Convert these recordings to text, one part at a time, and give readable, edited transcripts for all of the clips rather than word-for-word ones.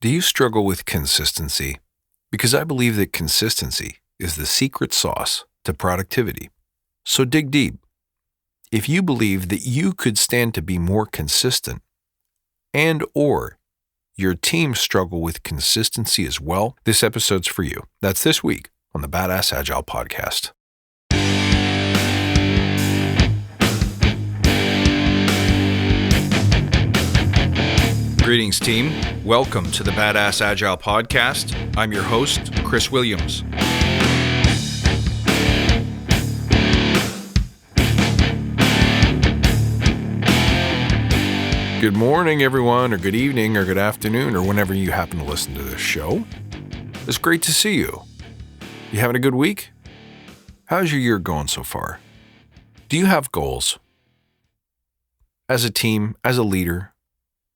Do you struggle with consistency? Because I believe that consistency is the secret sauce to productivity. So dig deep. If you believe that you could stand to be more consistent and or your team struggle with consistency as well, this episode's for you. That's this week on the Badass Agile podcast. Greetings, team. Welcome to the Badass Agile podcast. I'm your host, Chris Williams. Good morning, everyone, or good evening, or good afternoon, or whenever you happen to listen to this show. It's great to see you. You having a good week? How's your year going so far? Do you have goals? As a team, as a leader,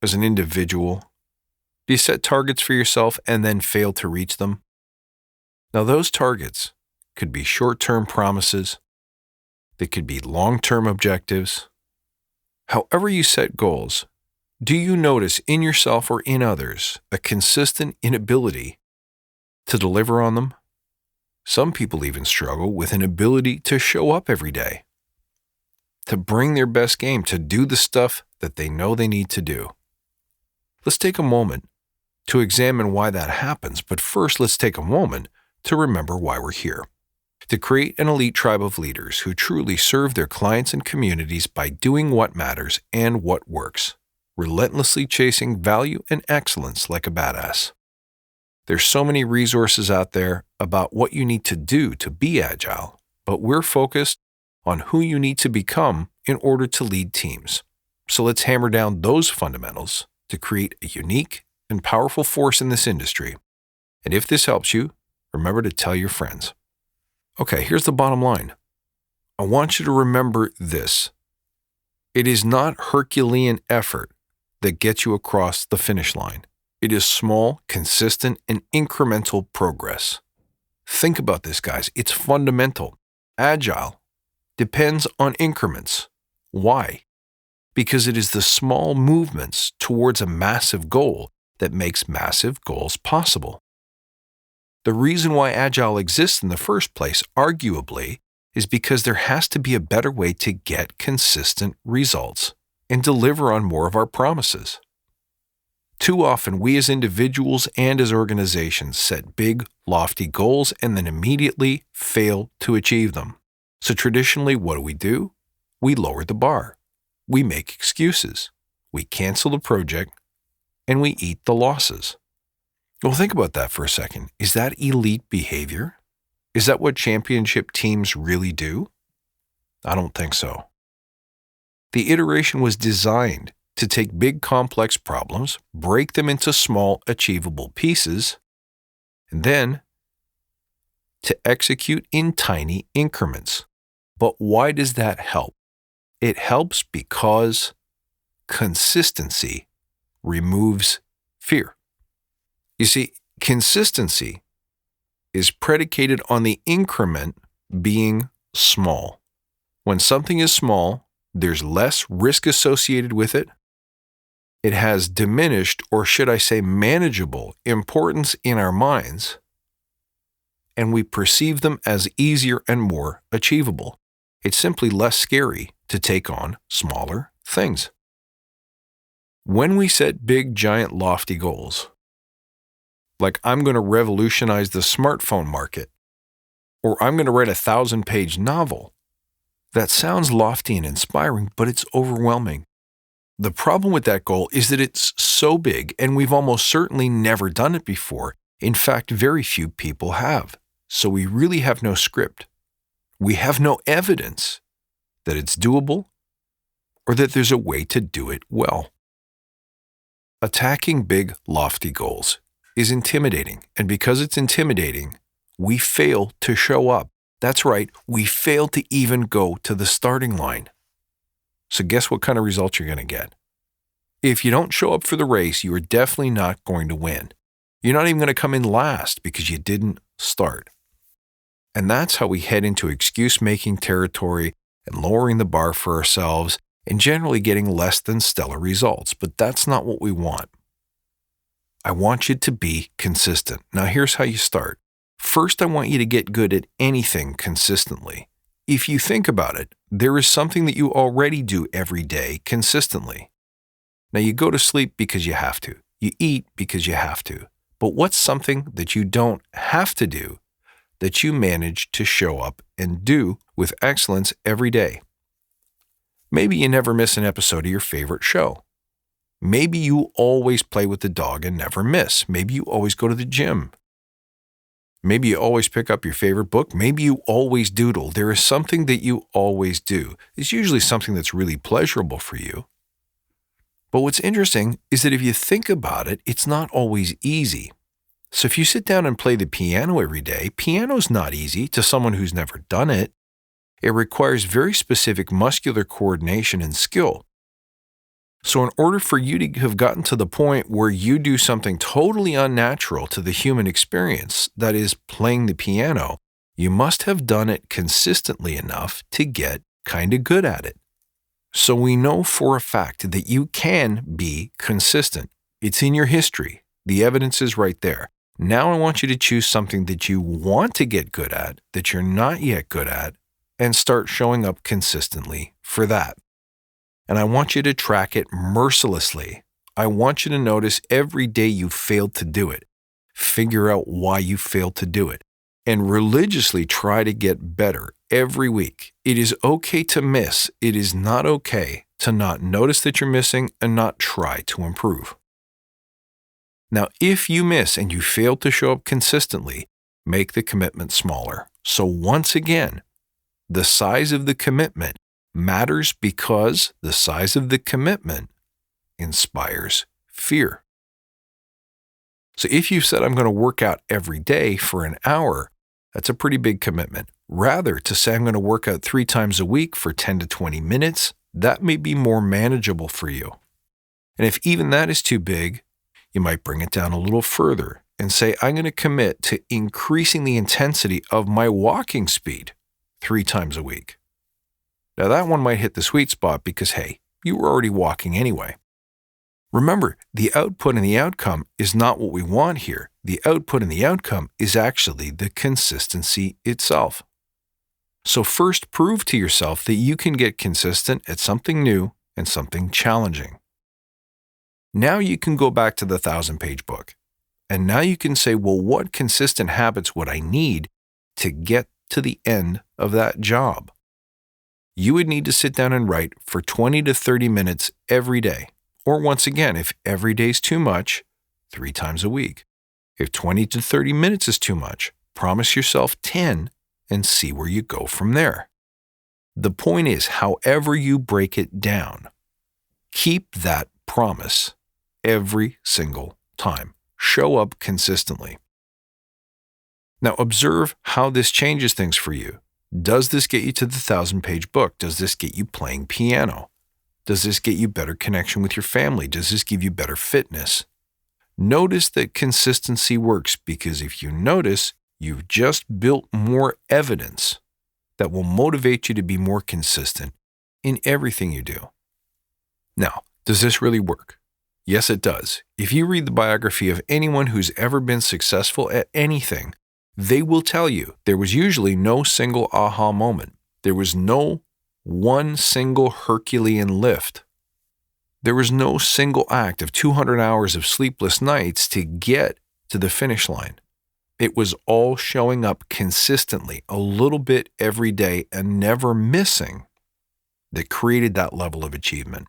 as an individual, do you set targets for yourself and then fail to reach them? Now, those targets could be short-term promises. They could be long-term objectives. However you set goals, do you notice in yourself or in others a consistent inability to deliver on them? Some people even struggle with an ability to show up every day, to bring their best game, to do the stuff that they know they need to do. Let's take a moment to examine why that happens, but first let's take a moment to remember why we're here. To create an elite tribe of leaders who truly serve their clients and communities by doing what matters and what works, relentlessly chasing value and excellence like a badass. There's so many resources out there about what you need to do to be agile, but we're focused on who you need to become in order to lead teams. So let's hammer down those fundamentals to create a unique and powerful force in this industry. And if this helps you, remember to tell your friends. Okay, here's the bottom line. I want you to remember this. It is not Herculean effort that gets you across the finish line. It is small, consistent, and incremental progress. Think about this, guys. It's fundamental. Agile depends on increments. Why? Because it is the small movements towards a massive goal that makes massive goals possible. The reason why Agile exists in the first place, arguably, is because there has to be a better way to get consistent results and deliver on more of our promises. Too often, we as individuals and as organizations set big, lofty goals and then immediately fail to achieve them. So traditionally, what do? We lower the bar. We make excuses. We cancel the project, and we eat the losses. Well, think about that for a second. Is that elite behavior? Is that what championship teams really do? I don't think so. The iteration was designed to take big, complex problems, break them into small, achievable pieces, and then to execute in tiny increments. But why does that help? It helps because consistency removes fear. You see, consistency is predicated on the increment being small. When something is small, there's less risk associated with it. It has diminished, or should I say manageable, importance in our minds, and we perceive them as easier and more achievable. It's simply less scary to take on smaller things. When we set big, giant, lofty goals, like I'm going to revolutionize the smartphone market, or I'm going to write a 1,000-page novel, that sounds lofty and inspiring, but it's overwhelming. The problem with that goal is that it's so big, and we've almost certainly never done it before. In fact, very few people have. So we really have no script. We have no evidence that it's doable or that there's a way to do it well. Attacking big, lofty goals is intimidating, and because it's intimidating, we fail to show up. That's right, we fail to even go to the starting line. So guess what kind of results you're going to get? If you don't show up for the race, you are definitely not going to win. You're not even going to come in last because you didn't start. And that's how we head into excuse-making territory and lowering the bar for ourselves and generally getting less than stellar results. But that's not what we want. I want you to be consistent. Now, here's how you start. First, I want you to get good at anything consistently. If you think about it, there is something that you already do every day consistently. Now, you go to sleep because you have to. You eat because you have to. But what's something that you don't have to do that you manage to show up and do with excellence every day? Maybe you never miss an episode of your favorite show. Maybe you always play with the dog and never miss. Maybe you always go to the gym. Maybe you always pick up your favorite book. Maybe you always doodle. There is something that you always do. It's usually something that's really pleasurable for you. But what's interesting is that if you think about it, it's not always easy. So if you sit down and play the piano every day, piano's not easy to someone who's never done it. It requires very specific muscular coordination and skill. So in order for you to have gotten to the point where you do something totally unnatural to the human experience, that is playing the piano, you must have done it consistently enough to get kind of good at it. So we know for a fact that you can be consistent. It's in your history. The evidence is right there. Now I want you to choose something that you want to get good at, that you're not yet good at, and start showing up consistently for that. And I want you to track it mercilessly. I want you to notice every day you failed to do it. Figure out why you failed to do it. And religiously try to get better every week. It is okay to miss. It is not okay to not notice that you're missing and not try to improve. Now, if you miss and you fail to show up consistently, make the commitment smaller. So once again, the size of the commitment matters because the size of the commitment inspires fear. So if you said, I'm going to work out every day for an hour, that's a pretty big commitment. Rather, to say I'm going to work out 3 times a week for 10 to 20 minutes, that may be more manageable for you. And if even that is too big, you might bring it down a little further and say, I'm going to commit to increasing the intensity of my walking speed 3 times a week. Now that one might hit the sweet spot because, hey, you were already walking anyway. Remember, the output and the outcome is not what we want here. The output and the outcome is actually the consistency itself. So first prove to yourself that you can get consistent at something new and something challenging. Now you can go back to the 1,000-page book. And now you can say, well, what consistent habits would I need to get to the end of that job? You would need to sit down and write for 20 to 30 minutes every day. Or once again, if every day is too much, 3 times a week. If 20 to 30 minutes is too much, promise yourself 10 and see where you go from there. The point is, however you break it down, keep that promise every single time. Show up consistently. Now observe how this changes things for you. Does this get you to the 1,000-page book? Does this get you playing piano? Does this get you better connection with your family? Does this give you better fitness? Notice that consistency works because if you notice, you've just built more evidence that will motivate you to be more consistent in everything you do. Now, does this really work? Yes, it does. If you read the biography of anyone who's ever been successful at anything, they will tell you there was usually no single aha moment. There was no one single Herculean lift. There was no single act of 200 hours of sleepless nights to get to the finish line. It was all showing up consistently, a little bit every day and never missing, that created that level of achievement.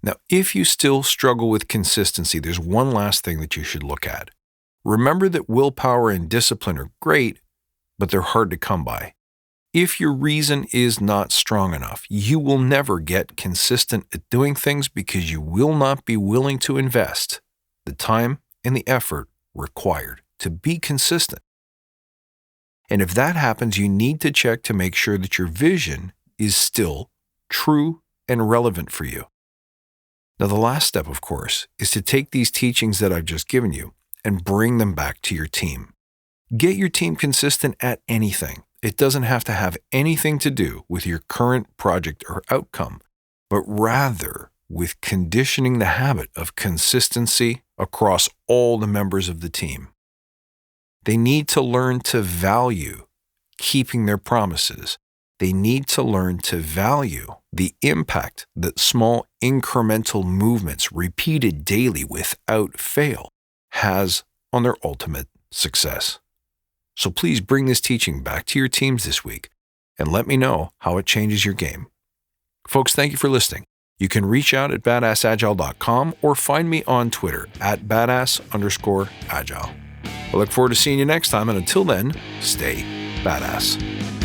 Now, if you still struggle with consistency, there's one last thing that you should look at. Remember that willpower and discipline are great, but they're hard to come by. If your reason is not strong enough, you will never get consistent at doing things because you will not be willing to invest the time and the effort required to be consistent. And if that happens, you need to check to make sure that your vision is still true and relevant for you. Now, the last step, of course, is to take these teachings that I've just given you and bring them back to your team. Get your team consistent at anything. It doesn't have to have anything to do with your current project or outcome, but rather with conditioning the habit of consistency across all the members of the team. They need to learn to value keeping their promises. They need to learn to value the impact that small incremental movements repeated daily without fail has on their ultimate success. So please bring this teaching back to your teams this week and let me know how it changes your game. Folks, thank you for listening. You can reach out at badassagile.com or find me on Twitter at badass_agile. I look forward to seeing you next time, and until then, stay badass.